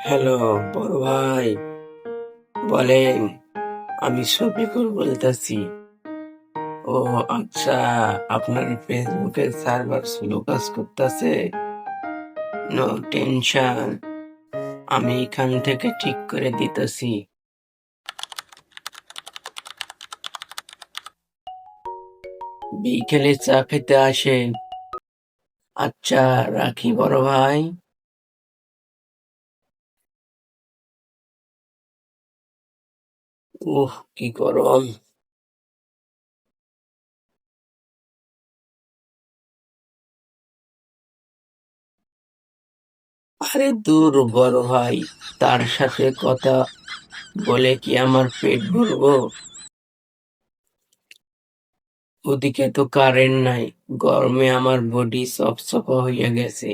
Hello বড় ভাই, বলেন। আমি শফিকুল বলতেছি। ও আচ্ছা, আপনার ফেসবুকের সার্ভার স্লো কাজ করতেছে। নো টেনশন, আমি এখান থেকে ঠিক করে দিতেছি। বিকেলে চা খেতে আসেন। আচ্ছা, রাখি বড় ভাই। কি গরম! আরে দূর বড় ভাই, তার সাথে কথা বলে কি আমার পেট ভরবো? ওদিকে তো কারেন্ট নাই, গরমে আমার বডি সপসপা হইয়া গেছে।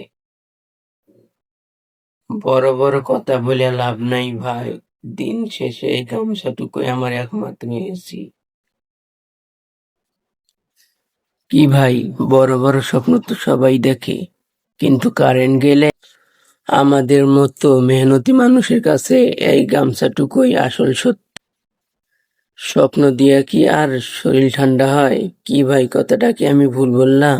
বড় বড় কথা বলে লাভ নাই ভাই, দিন শেষে এই গামছাটুকুই আমার একমাত্র এসি। কি ভাই, বড় বড় স্বপ্ন তো সবাই দেখে, কিন্তু কারেন্ট গেলে আমাদের মতো মেহনতি মানুষের কাছে এই গামছাটুকুই আসল সত্যি। স্বপ্ন দিয়া কি আর শরীর ঠান্ডা হয়? কি ভাই, কথাটা কি আমি ভুল বললাম?